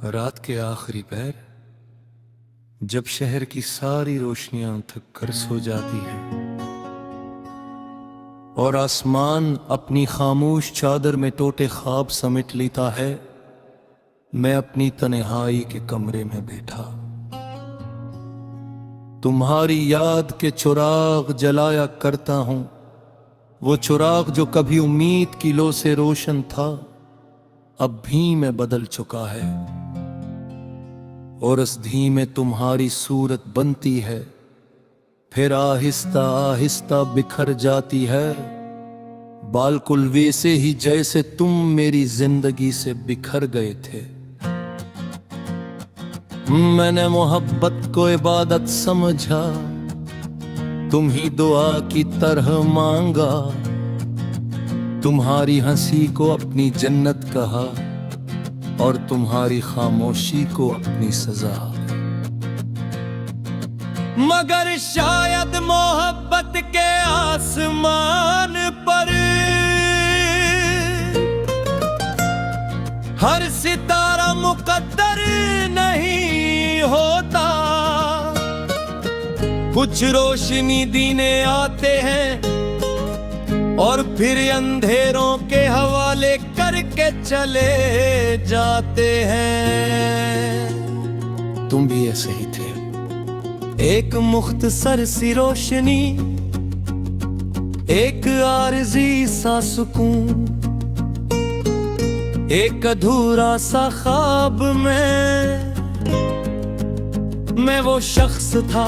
रात के आखिरी पहर, जब शहर की सारी रोशनियां थक कर सो जाती हैं और आसमान अपनी खामोश चादर में टोटे ख्वाब समेट लेता है, मैं अपनी तन्हाई के कमरे में बैठा तुम्हारी याद के चिराग जलाया करता हूं। वो चिराग जो कभी उम्मीद की लो से रोशन था, अब भी में बदल चुका है और उस धी में तुम्हारी सूरत बनती है, फिर आहिस्ता आहिस्ता बिखर जाती है, बालकुल वैसे ही जैसे तुम मेरी जिंदगी से बिखर गए थे। मैंने मोहब्बत को इबादत समझा, तुम ही दुआ की तरह मांगा, तुम्हारी हंसी को अपनी जन्नत कहा और तुम्हारी खामोशी को अपनी सजा। मगर शायद मोहब्बत के आसमान पर हर सितारा मुकद्दर नहीं होता। कुछ रोशनी दीने आते हैं और फिर अंधेरों के हवाले करके चले जाते हैं। तुम भी ऐसे ही थे, एक मुख्तसर सी रोशनी, एक आरज़ी सा सुकून, एक अधूरा सा ख्वाब में मैं वो शख्स था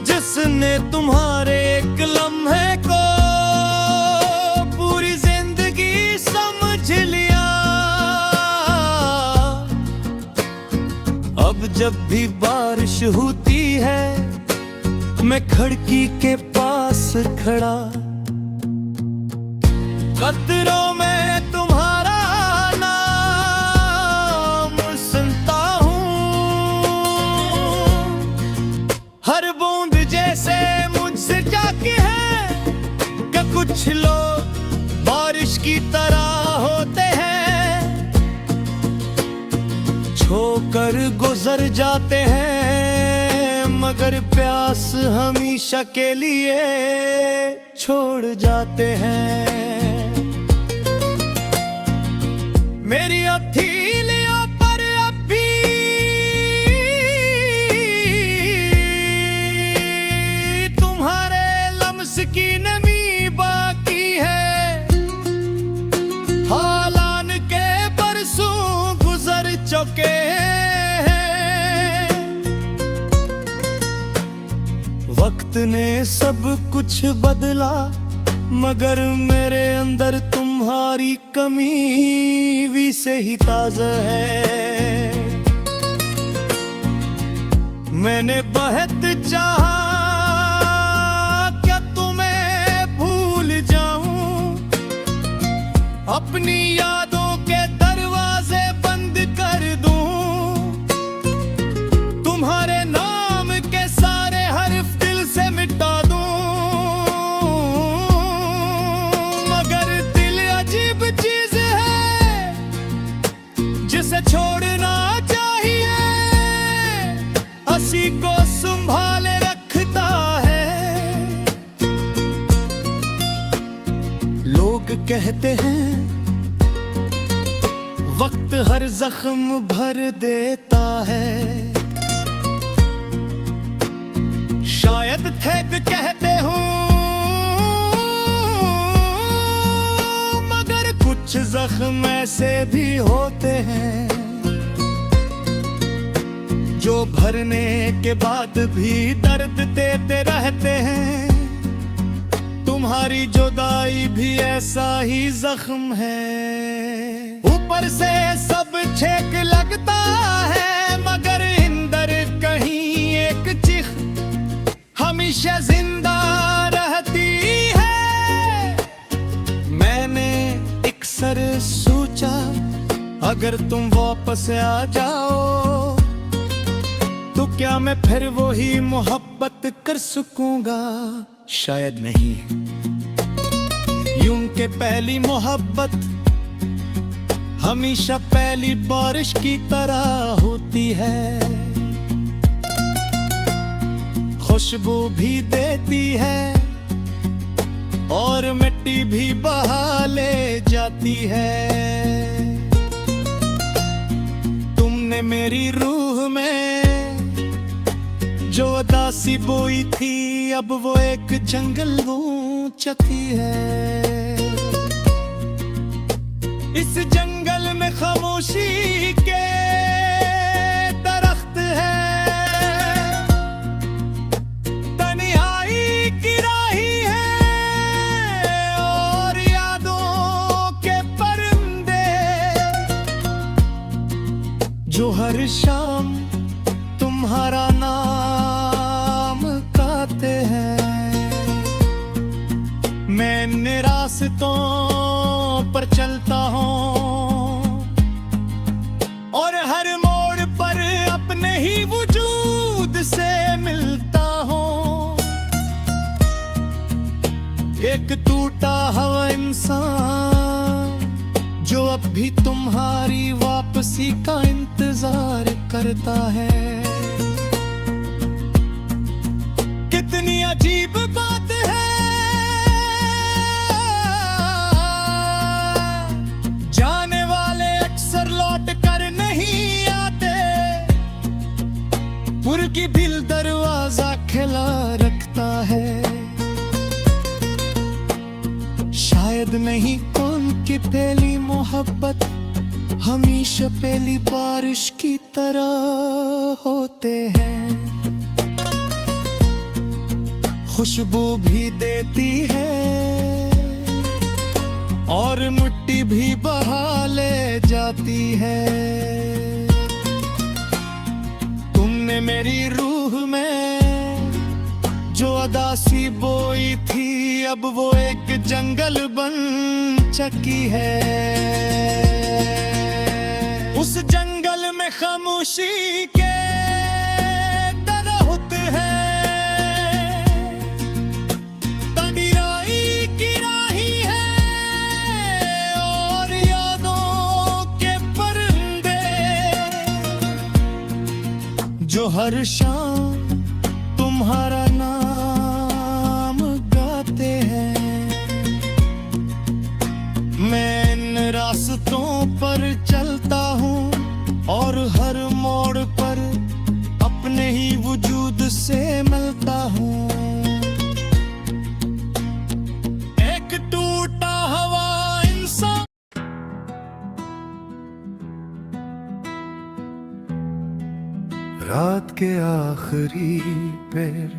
जिसने तुम्हारे एक लम्हे को पूरी जिंदगी समझ लिया। अब जब भी बारिश होती है, मैं खिड़की के पास खड़ा, कतरों में तुम्हारा नाम सुनता हूँ। हर बूंद जैसे मुझसे जाके है कि कुछ लोग बारिश की तरह होते हैं, छोकर गुजर जाते हैं, मगर प्यास हमेशा के लिए छोड़ जाते हैं। मेरी हथेलियों पर अब भी तुम्हारे लम्स की नमी बाकी है। हालान के बरसों गुजर चुके हैं, वक्त ने सब कुछ बदला, मगर मेरे अंदर तुम्हारी कमी भी से ही ताज़ा है। मैंने बहुत चाहा क्या तुम्हें भूल जाऊं, अपनी यादों के दरवाजे बंद कर दूं, तुम्हारे नाम के सारे हर्फ दिल से मिटा दूं, चीज है जिसे छोड़ना चाहिए, हंसी को संभाले रखता है। लोग कहते हैं वक्त हर जख्म भर देता है, शायद ठग कहते हूँ, कुछ जख्म ऐसे भी होते हैं जो भरने के बाद भी दर्द देते रहते हैं। तुम्हारी जुदाई भी ऐसा ही जख्म है, ऊपर से सब छेक लगता है, मगर अंदर कहीं एक चीख हमेशा जिंदा रहती है। मैंने अक्सर सोचा अगर तुम वापस आ जाओ तो क्या मैं फिर वही मोहब्बत कर सकूंगा, शायद नहीं। यूं के पहली मोहब्बत हमेशा पहली बारिश की तरह होती है, खुशबू भी देती है और मिट्टी भी बहा ले जाती है। तुमने मेरी रूह में जो उदासी बोई थी, अब वो एक जंगल चकी है। इस जंगल में खामोशी के दरख्त है, तन्हाई की राही है और यादों के परिंदे जो हर शाम तुम्हारा नाम गाते हैं। मैं इन रास्तों पर चलता हूँ और हर मोड़ पर अपने ही वजूद से मिलता हूँ। एक टूटा हुआ इंसान जो अब भी तुम्हारी वापसी का इंतजार करता है। कितनी अजीब बात है, जाने वाले अक्सर लौट कर नहीं आते, पुर की दिल दरवाजा खुला रखता है। शायद नहीं कौन की पहली मोहब्बत हमेशा पहली बारिश की तरह होते हैं, खुशबू भी देती है और मिट्टी भी बहा ले जाती है। तुमने मेरी रूह में जो उदासी बोई थी, अब वो एक जंगल बन चकी है। उस जंगल में खामोशी के दरख्त है, तन्हाई की राही है और यादों के परिंदे जो हर शाम तुम्हारा नाम गाते हैं। मैं इन रास्तों पर चलता हूँ और हर मोड़ पर अपने ही वजूद से मिलता हूँ। एक टूटा हुआ इंसान रात के आखिरी पैर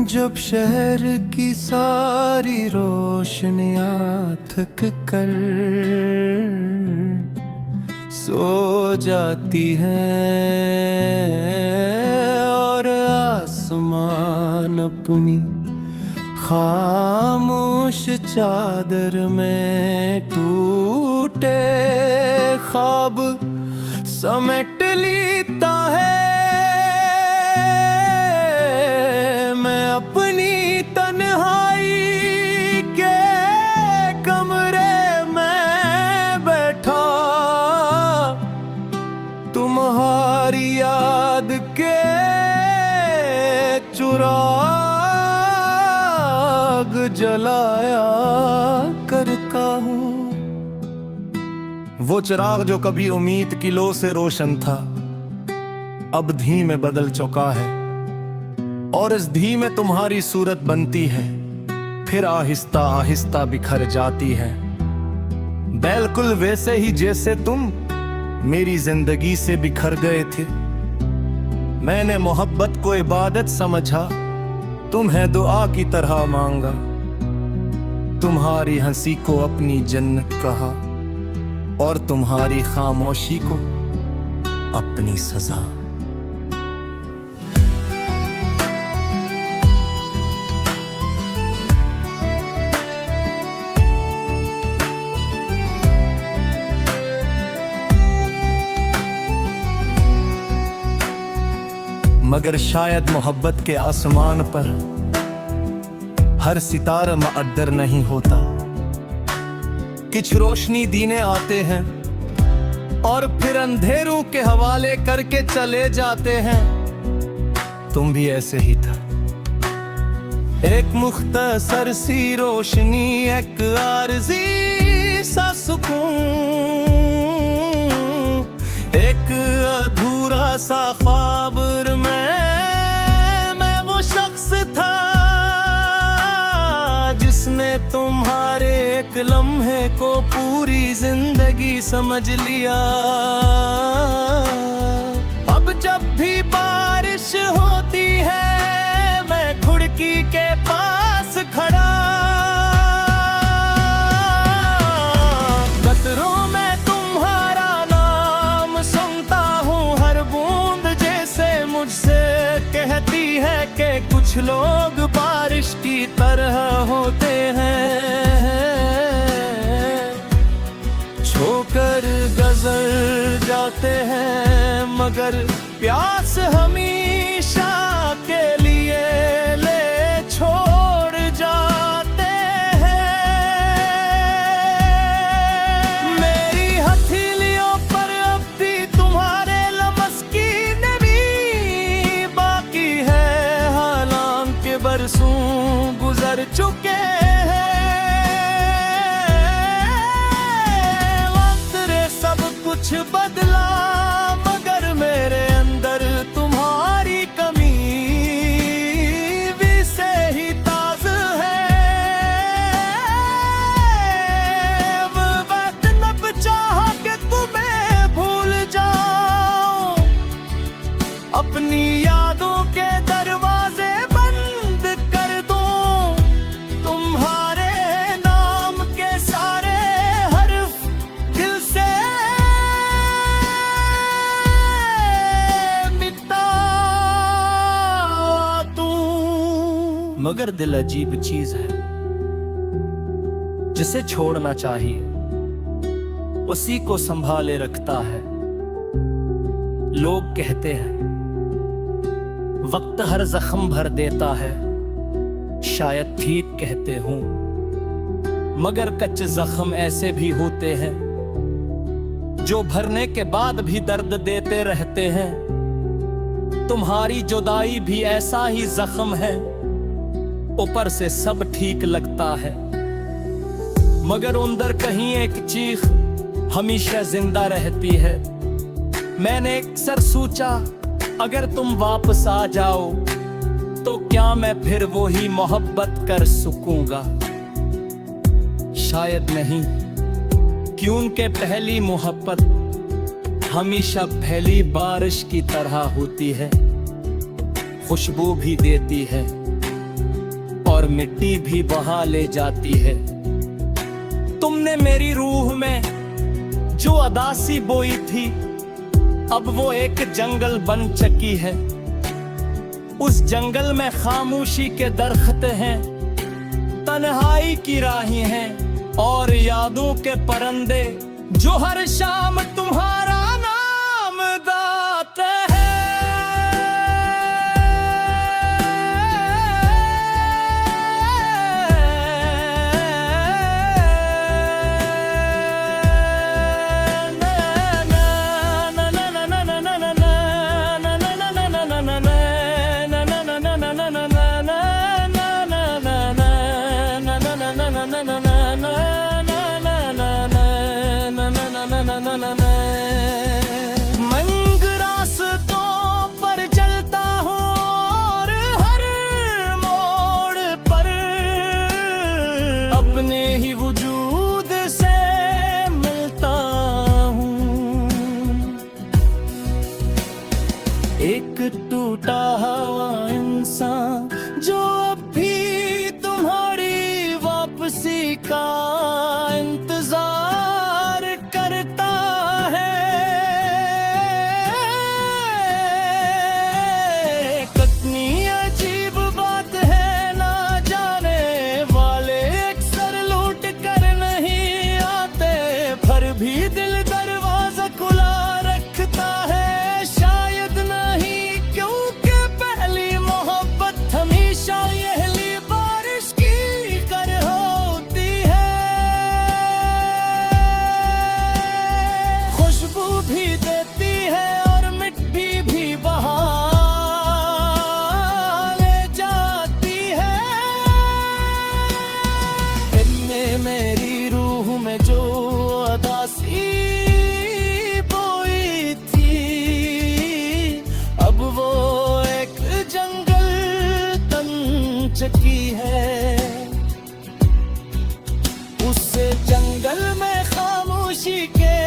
जब शहर की सारी रोशनियां थक कर सो जाती हैं और आसमान अपनी खामोश चादर में टूटे ख्वाब समेट लेता है। मैं अपनी तन्हाई के कमरे में बैठा तुम्हारी याद के चिराग जलाया करता हूँ। वो चिराग जो कभी उम्मीद की लो से रोशन था, अब धीमे बदल चुका है और इस धीमे तुम्हारी सूरत बनती है, फिर आहिस्ता आहिस्ता बिखर जाती है। बिल्कुल वैसे ही जैसे तुम मेरी जिंदगी से बिखर गए थे। मैंने मोहब्बत को इबादत समझा, तुम्हें दुआ की तरह मांगा, तुम्हारी हंसी को अपनी जन्नत कहा और तुम्हारी खामोशी को अपनी सजा। मगर शायद मोहब्बत के आसमान पर हर सितारा मुक़द्दर नहीं होता। कुछ रोशनी दीने आते हैं और फिर अंधेरों के हवाले करके चले जाते हैं। तुम भी ऐसे ही था, एक मुख्तसर सी रोशनी, एक आरज़ी सा सुकून, एक अधूरा सा ख्वाब। मैं वो शख्स था जिसने तुम्हारे एक लम्हे को पूरी जिंदगी समझ लिया। अब जब भी बारिश होती है मैं खिड़की के पास खड़ा, कतरों में तुम्हारा नाम सुनता हूँ, हर बूंद जैसे मुझसे कहती है कि कुछ लोग बारिश की तरह होते हैं, छोकर गुजर जाते हैं, मगर प्यास हमेशा के लिए ले छोड़ जाते हैं। मेरी हथेलियों पर अब भी तुम्हारे लमस की नमी बाकी है, हालांकि बरसों गुजर चुके हैं। वक्त रे सब कुछ बदला, मगर मेरे अंदर तुम्हारी कमी भी से ही ताज़ है। वो वक्त न चाहा कि तुम्हें भूल जाऊं, अपनी यादों के दरवाजे बंद कर दूं, तुम्हारे नाम के सारे हर्फ दिल से मिटा दूं। मगर दिल अजीब चीज है, जिसे छोड़ना चाहिए उसी को संभाले रखता है। लोग कहते हैं वक्त हर जख्म भर देता है, शायद ठीक कहते हूं, मगर कच्चे जख्म ऐसे भी होते हैं जो भरने के बाद भी दर्द देते रहते हैं। तुम्हारी जुदाई भी ऐसा ही जख्म है, ऊपर से सब ठीक लगता है, मगर अंदर कहीं एक चीख हमेशा जिंदा रहती है। मैंने अक्सर सोचा अगर तुम वापस आ जाओ तो क्या मैं फिर वही मोहब्बत कर सकूंगा? शायद नहीं, क्योंकि पहली मोहब्बत हमेशा पहली बारिश की तरह होती है, खुशबू भी देती है और मिट्टी भी बहा ले जाती है। तुमने मेरी रूह में जो अदासी बोई थी अब वो एक जंगल बन चुकी है। उस जंगल में खामोशी के दरख्त हैं, तन्हाई की राहें हैं और यादों के परिंदे जो हर शाम तुम्हारा नाम गाते हैं। मंग रास्तों पर चलता हूँ और हर मोड़ पर अपने ही वजूद से मिलता हूँ। एक टूटा हुआ इंसान जो अब भी तुम्हारी वापसी का इंतजार करता है। कितनी अजीब बात है, ना जाने वाले अक्सर लूट कर है। उससे जंगल में खामोशी के